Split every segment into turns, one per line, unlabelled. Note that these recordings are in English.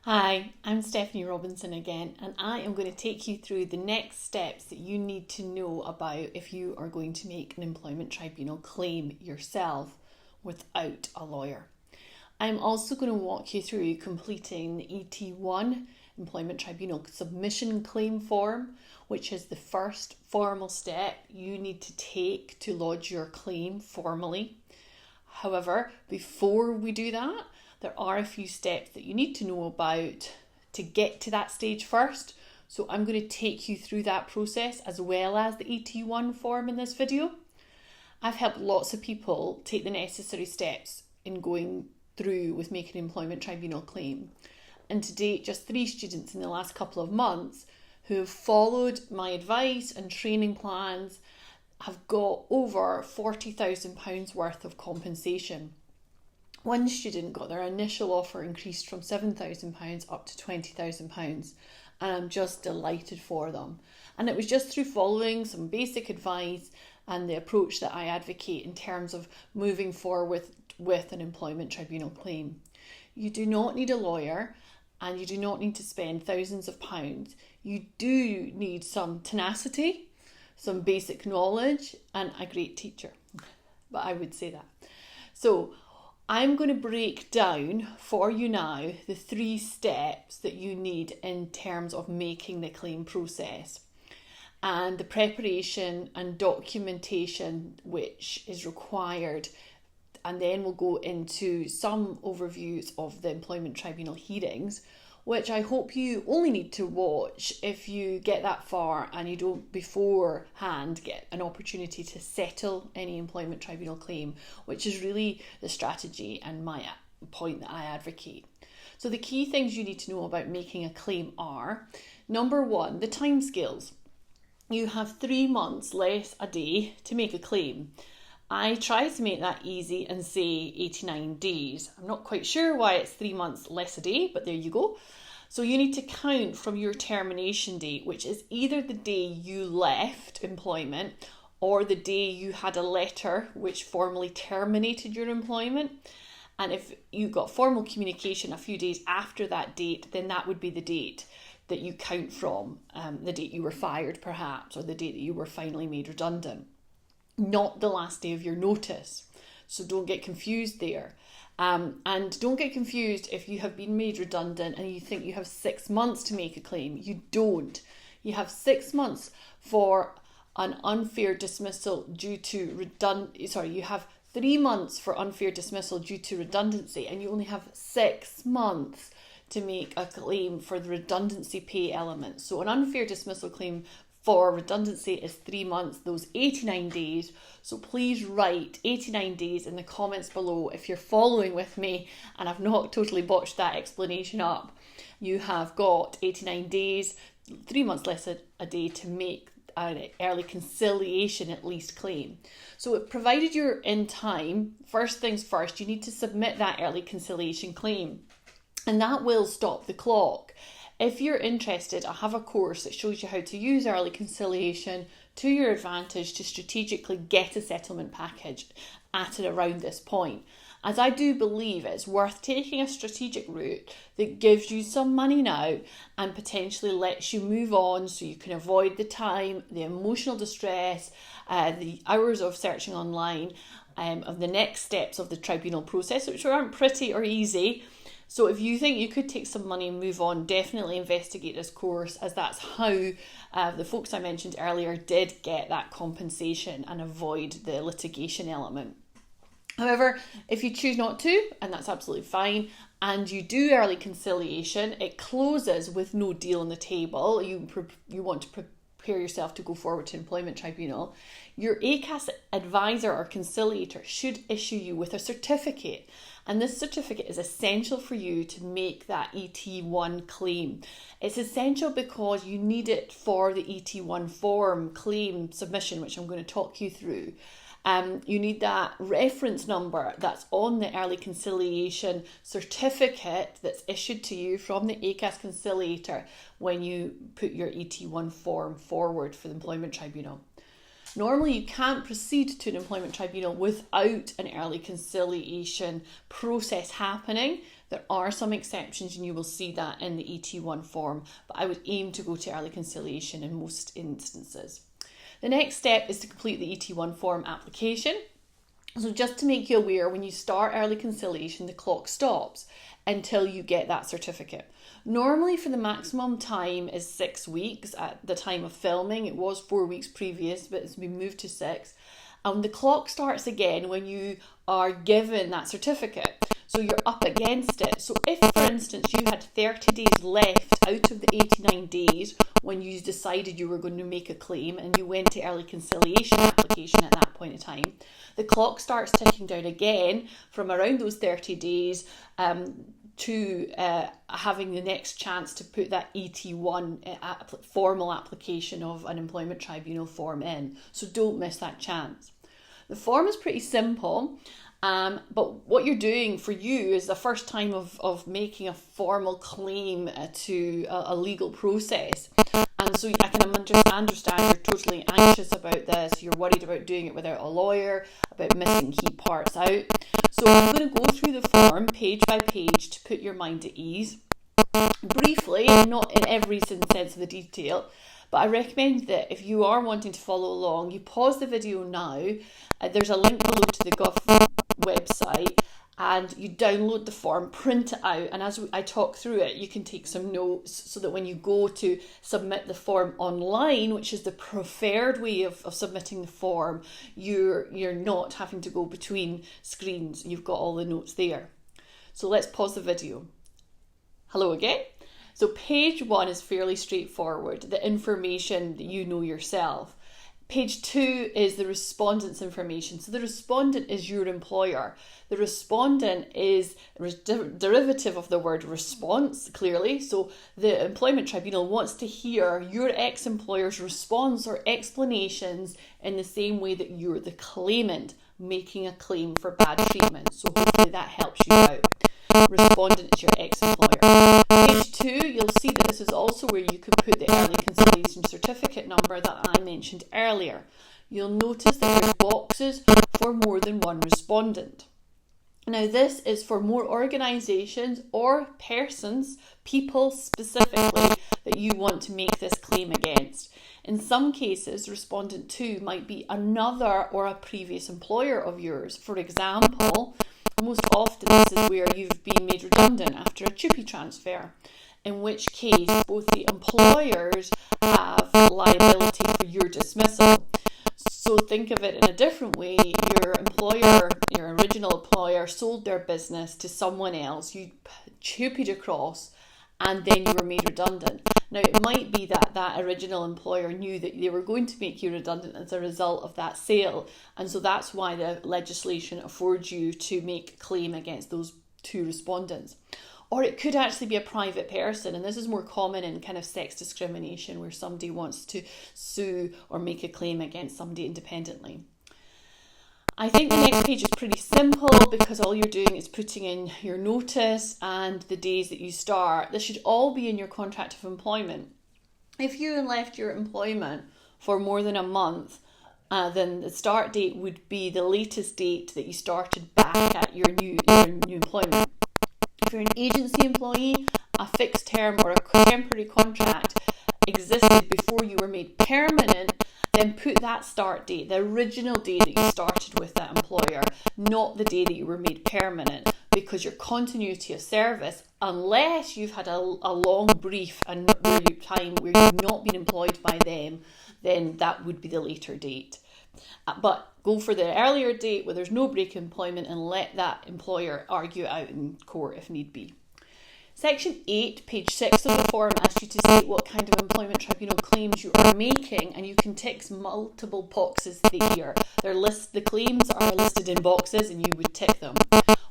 Hi, I'm Stephanie Robinson again, and I am going to take you through the next steps that you need to know about if you are going to make an employment tribunal claim yourself without a lawyer. I'm also going to walk you through completing the ET1 Employment Tribunal Submission Claim Form, which is the first formal step you need to take to lodge your claim formally. However, before we do that, there are a few steps that you need to know about to get to that stage first. So I'm going to take you through that process as well as the ET1 form in this video. I've helped lots of people take the necessary steps in going through with making an employment tribunal claim. And to date, just 3 students in the last couple of months who have followed my advice and training plans have got over £40,000 worth of compensation. One student got their initial offer increased from £7,000 up to £20,000, and I'm just delighted for them. And it was just through following some basic advice and the approach that I advocate in terms of moving forward with an employment tribunal claim. You do not need a lawyer and you do not need to spend thousands of pounds. You do need some tenacity, some basic knowledge, and a great teacher. But I would say that. So I'm going to break down for you now the 3 steps that you need in terms of making the claim process and the preparation and documentation which is required. And then we'll go into some overviews of the employment tribunal hearings, which I hope you only need to watch if you get that far and you don't beforehand get an opportunity to settle any employment tribunal claim, which is really the strategy and my point that I advocate. So the key things you need to know about making a claim are, number 1, the timescales. You have 3 months less a day to make a claim. I try to make that easy and say 89 days. I'm not quite sure why it's 3 months less a day, but there you go. So you need to count from your termination date, which is either the day you left employment or the day you had a letter which formally terminated your employment. And if you got formal communication a few days after that date, then that would be the date that you count from, the date you were fired perhaps, or the date that you were finally made redundant. Not the last day of your notice. So don't get confused there. And don't get confused if you have been made redundant and you think you have 6 months to make a claim. You don't. You have 6 months for an unfair dismissal due to you have 3 months for unfair dismissal due to redundancy, and you only have 6 months to make a claim for the redundancy pay element. So an unfair dismissal claim for redundancy is 3 months, those 89 days. So please write 89 days in the comments below if you're following with me and I've not totally botched that explanation up. You have got 89 days, 3 months less a day to make an early conciliation at least claim. So provided you're in time, first things first, you need to submit that early conciliation claim, and that will stop the clock. If you're interested, I have a course that shows you how to use early conciliation to your advantage to strategically get a settlement package at and around this point, as I do believe it's worth taking a strategic route that gives you some money now and potentially lets you move on so you can avoid the time, the emotional distress, the hours of searching online, of the next steps of the tribunal process, which aren't pretty or easy. So if you think you could take some money and move on, definitely investigate this course, as that's how the folks I mentioned earlier did get that compensation and avoid the litigation element. However, if you choose not to, and that's absolutely fine, and you do early conciliation, it closes with no deal on the table. You want to prepare yourself to go forward to employment tribunal. Your ACAS advisor or conciliator should issue you with a certificate. And this certificate is essential for you to make that ET1 claim. It's essential because you need it for the ET1 form claim submission, which I'm going to talk you through. You need that reference number that's on the early conciliation certificate that's issued to you from the ACAS conciliator when you put your ET1 form forward for the employment tribunal. Normally, you can't proceed to an employment tribunal without an early conciliation process happening. There are some exceptions, and you will see that in the ET1 form, but I would aim to go to early conciliation in most instances. The next step is to complete the ET1 form application. So just to make you aware, when you start early conciliation, the clock stops until you get that certificate. Normally for the maximum time is 6 weeks at the time of filming. It was 4 weeks previous, but it's been moved to 6. And the clock starts again when you are given that certificate. So you're up against it. So if, for instance, you had 30 days left out of the 89 days when you decided you were going to make a claim and you went to early conciliation application at that point in time, the clock starts ticking down again from around those 30 days to having the next chance to put that ET1 formal application of an employment tribunal form in. So don't miss that chance. The form is pretty simple, but what you're doing for you is the first time of making a formal claim to a legal process. And so I can understand you're totally anxious about this. You're worried about doing it without a lawyer, about missing key parts out. So I'm going to go through the form page by page to put your mind at ease. Briefly, not in every sense of the detail, but I recommend that if you are wanting to follow along, you pause the video now. There's a link below to the Gov website, and you download the form, print it out, and as I talk through it, you can take some notes so that when you go to submit the form online, which is the preferred way of submitting the form, you're not having to go between screens. You've got all the notes there. So let's pause the video. Hello again. So page 1 is fairly straightforward, the information that you know yourself. Page 2 is the respondent's information. So the respondent is your employer. The respondent is a derivative of the word response, clearly. So the employment tribunal wants to hear your ex-employer's response or explanations in the same way that you're the claimant making a claim for bad treatment. So hopefully that helps you out. Respondent is your ex-employer. Page 2, you'll see that this is also where you can put the early conciliation certificate number that I mentioned earlier. You'll notice that there's boxes for more than one respondent. Now this is for more organisations or persons, people specifically, that you want to make this claim against. In some cases, respondent 2 might be another or a previous employer of yours. For example, most often this is where you've been made redundant after a TUPE transfer, in which case both the employers have liability for your dismissal. So think of it in a different way. Your employer, your original employer, sold their business to someone else. You TUPE'd across and then you were made redundant. Now, it might be that that original employer knew that they were going to make you redundant as a result of that sale. And so that's why the legislation affords you to make a claim against those 2 respondents. Or it could actually be a private person. And this is more common in kind of sex discrimination, where somebody wants to sue or make a claim against somebody independently. I think the next page is pretty simple because all you're doing is putting in your notice and the days that you start. This should all be in your contract of employment. If you left your employment for more than a month, then the start date would be the latest date that you started back at your new employment. If you're an agency employee, a fixed term or a temporary contract existed before you were made permanent, then put that start date, the original day that you started with that employer, not the day that you were made permanent, because your continuity of service, unless you've had a long brief and time where you've not been employed by them, then that would be the later date. But go for the earlier date where there's no break in employment and let that employer argue it out in court if need be. Section 8, page 6 of the form asks you to state what kind of employment tribunal claims you are making, and you can tick multiple boxes here. The claims are listed in boxes and you would tick them.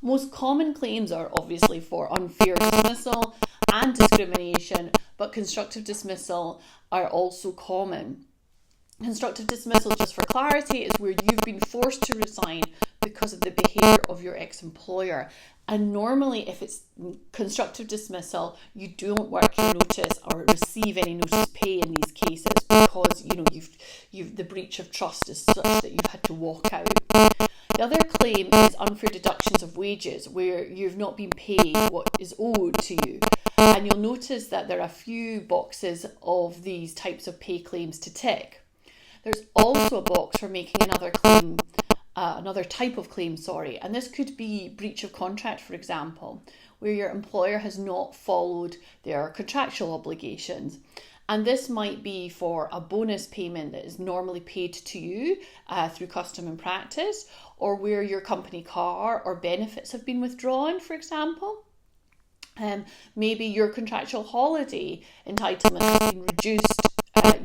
Most common claims are obviously for unfair dismissal and discrimination, but constructive dismissal are also common. Constructive dismissal, just for clarity, is where you've been forced to resign because of the behaviour of your ex-employer. And normally, if it's constructive dismissal, you don't work your notice or receive any notice pay in these cases because you've the breach of trust is such that you've had to walk out. The other claim is unfair deductions of wages, where you've not been paid what is owed to you. And you'll notice that there are a few boxes of these types of pay claims to tick. There's also a box for making another claim, another type of claim, and this could be breach of contract, for example, where your employer has not followed their contractual obligations. And this might be for a bonus payment that is normally paid to you through custom and practice, or where your company car or benefits have been withdrawn, for example. Maybe your contractual holiday entitlement has been reduced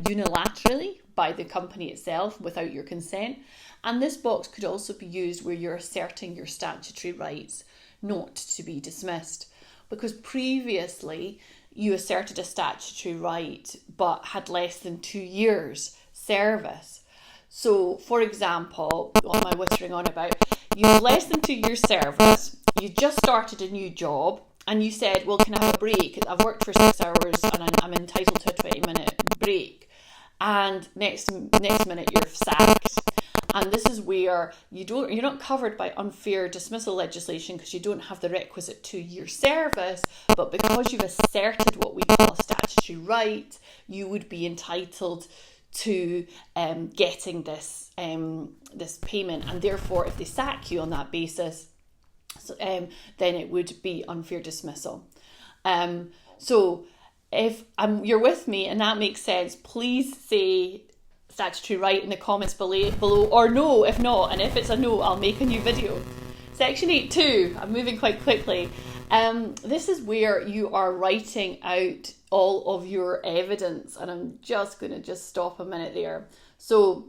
unilaterally by the company itself without your consent. And this box could also be used where you're asserting your statutory rights not to be dismissed, because previously you asserted a statutory right but had less than 2 years service. So, for example, what am I whittering on about? You have less than 2 years service, you just started a new job, and you said, well, can I have a break? I've worked for 6 hours and I'm entitled to a 20-minute break. And next minute you're sacked. And this is where you're not covered by unfair dismissal legislation because you don't have the requisite 2-year service, but because you've asserted what we call a statutory right, you would be entitled to getting this payment. And therefore, if they sack you on that basis, then it would be unfair dismissal. So if you're with me and that makes sense, please say statutory right in the comments below, or no if not, and if it's a no, I'll make a new video. Section 8.2, I'm moving quite quickly. This is where you are writing out all of your evidence, and I'm just going to stop a minute there. So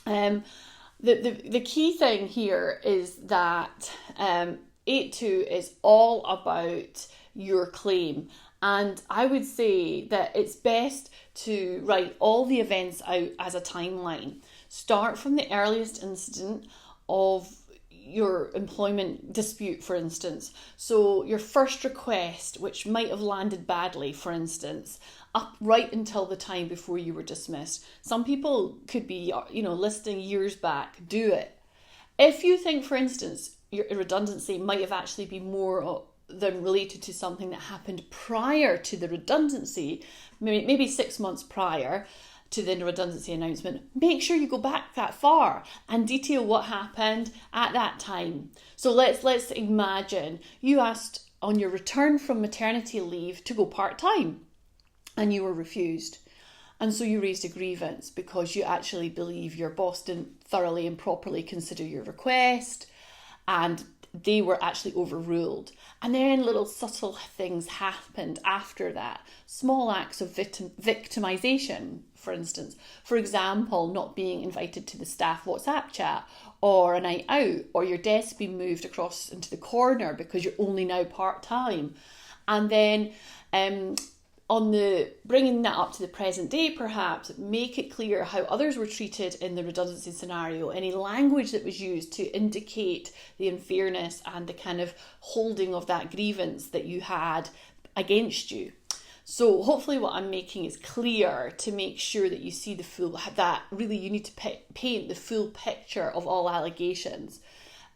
the key thing here is that 8.2 is all about your claim. And I would say that it's best to write all the events out as a timeline. Start from the earliest incident of your employment dispute, for instance. So your first request, which might have landed badly, for instance, up right until the time before you were dismissed. Some people could be, listing years back. Do it. If you think, for instance, your redundancy might have actually been more than related to something that happened prior to the redundancy, maybe 6 months prior to the redundancy announcement, make sure you go back that far and detail what happened at that time. So let's imagine you asked on your return from maternity leave to go part-time and you were refused. And so you raised a grievance because you actually believe your boss didn't thoroughly and properly consider your request, and they were actually overruled. And then little subtle things happened after that. Small acts of victimization, for instance. For example, not being invited to the staff WhatsApp chat, or a night out, or your desk being moved across into the corner because you're only now part-time. And then bringing that up to the present day, perhaps, make it clear how others were treated in the redundancy scenario, any language that was used to indicate the unfairness and the kind of holding of that grievance that you had against you. So hopefully what I'm making is clear to make sure that you see the full, that really you need to paint the full picture of all allegations.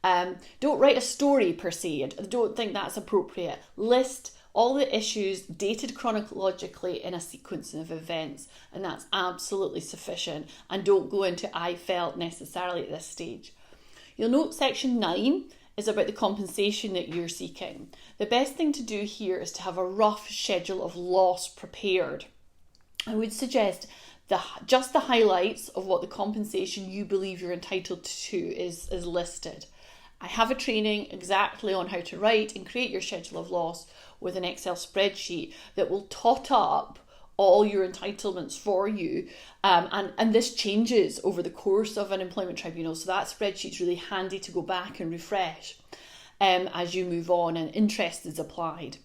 Don't write a story per se. I don't think that's appropriate. List all the issues dated chronologically in a sequence of events, and that's absolutely sufficient. And don't go into I felt necessarily at this stage. You'll note section 9 is about the compensation that you're seeking. The best thing to do here is to have a rough schedule of loss prepared. I would suggest just the highlights of what the compensation you believe you're entitled to is listed. I have a training exactly on how to write and create your schedule of loss with an Excel spreadsheet that will tot up all your entitlements for you. And this changes over the course of an employment tribunal. So that spreadsheet's really handy to go back and refresh as you move on and interest is applied.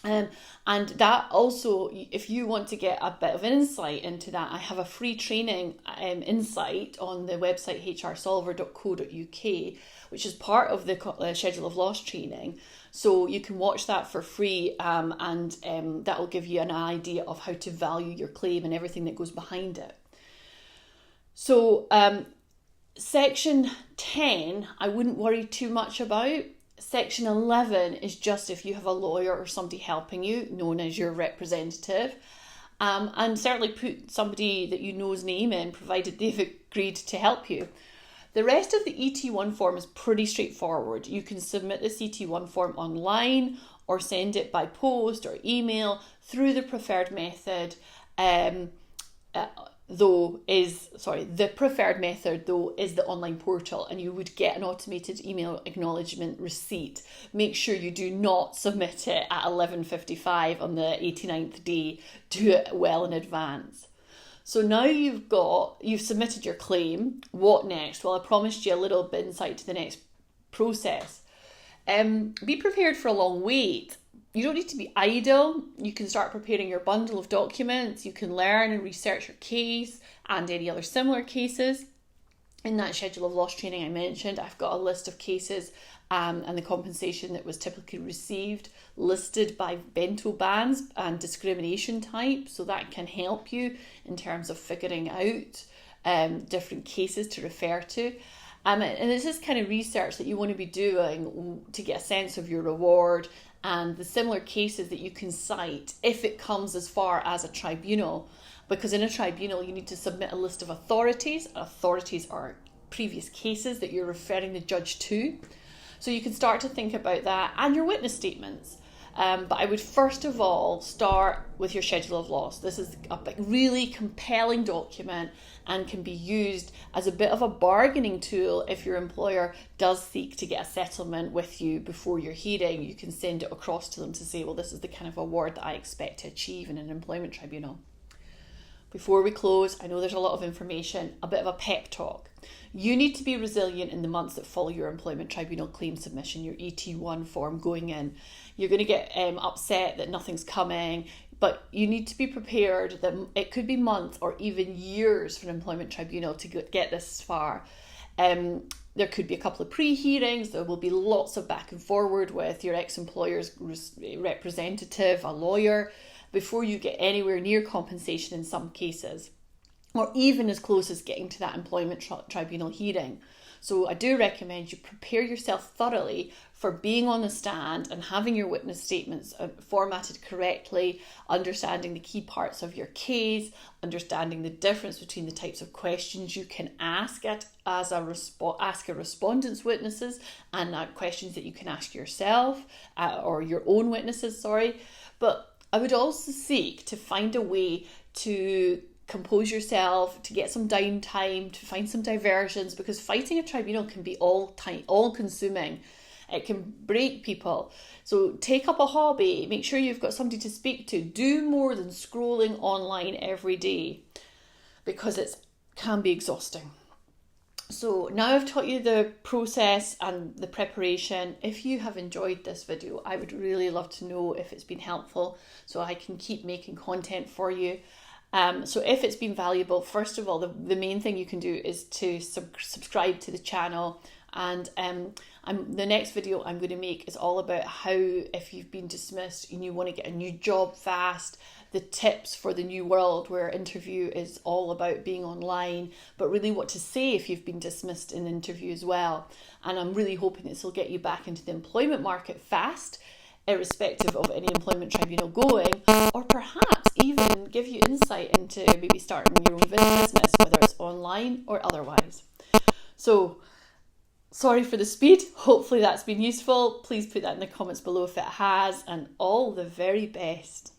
And that also, if you want to get a bit of an insight into that, I have a free training insight on the website hrsolver.co.uk, which is part of the Schedule of Loss training. So you can watch that for free, and that will give you an idea of how to value your claim and everything that goes behind it. So Section 10, I wouldn't worry too much about. Section 11 is just if you have a lawyer or somebody helping you, known as your representative. And certainly put somebody that you know's name in, provided they've agreed to help you. The rest of the ET1 form is pretty straightforward. You can submit this ET1 form online or send it by post or email through the preferred method. The preferred method though is the online portal, and you would get an automated email acknowledgement receipt. Make sure you do not submit it at 11:55 on the 89th day. Do it well in advance. So now you've submitted your claim. What next? Well, I promised you a little bit insight to the next process. Be prepared for a long wait. You don't need to be idle. You can start preparing your bundle of documents. You can learn and research your case and any other similar cases. In that schedule of loss training I mentioned, I've got a list of cases and the compensation that was typically received listed by bento bands and discrimination type. So that can help you in terms of figuring out different cases to refer to. And this is kind of research that you want to be doing to get a sense of your reward and the similar cases that you can cite if it comes as far as a tribunal. Because in a tribunal, you need to submit a list of authorities. Authorities are previous cases that you're referring the judge to. So you can start to think about that and your witness statements. But I would first of all start with your schedule of loss. This is a really compelling document and can be used as a bit of a bargaining tool if your employer does seek to get a settlement with you before your hearing. You can send it across to them to say, well, this is the kind of award that I expect to achieve in an employment tribunal. Before we close, I know there's a lot of information, a bit of a pep talk. You need to be resilient in the months that follow your employment tribunal claim submission, your ET1 form going in. You're going to get upset that nothing's coming, but you need to be prepared that it could be months or even years for an employment tribunal to get this far. There could be a couple of pre-hearings. There will be lots of back and forward with your ex-employer's representative, a lawyer, before you get anywhere near compensation in some cases, or even as close as getting to that employment tribunal hearing. So I do recommend you prepare yourself thoroughly for being on the stand and having your witness statements formatted correctly, understanding the key parts of your case, understanding the difference between the types of questions you can ask ask a respondent's witnesses and questions that you can ask yourself or your own witnesses, But I would also seek to find a way to compose yourself, to get some downtime, to find some diversions, because fighting a tribunal can be all-consuming. It can break people. So take up a hobby, make sure you've got somebody to speak to. Do more than scrolling online every day, because it can be exhausting. So now I've taught you the process and the preparation. If you have enjoyed this video, I would really love to know if it's been helpful so I can keep making content for you. So if it's been valuable, first of all, the main thing you can do is to subscribe to the channel. And the next video I'm going to make is all about how, if you've been dismissed and you want to get a new job fast, the tips for the new world where interview is all about being online, but really what to say if you've been dismissed in interview as well. And I'm really hoping this will get you back into the employment market fast, irrespective of any employment tribunal going, or perhaps even give you insight into maybe starting your own business, whether it's online or otherwise. So, sorry for the speed. Hopefully that's been useful. Please put that in the comments below if it has, and all the very best.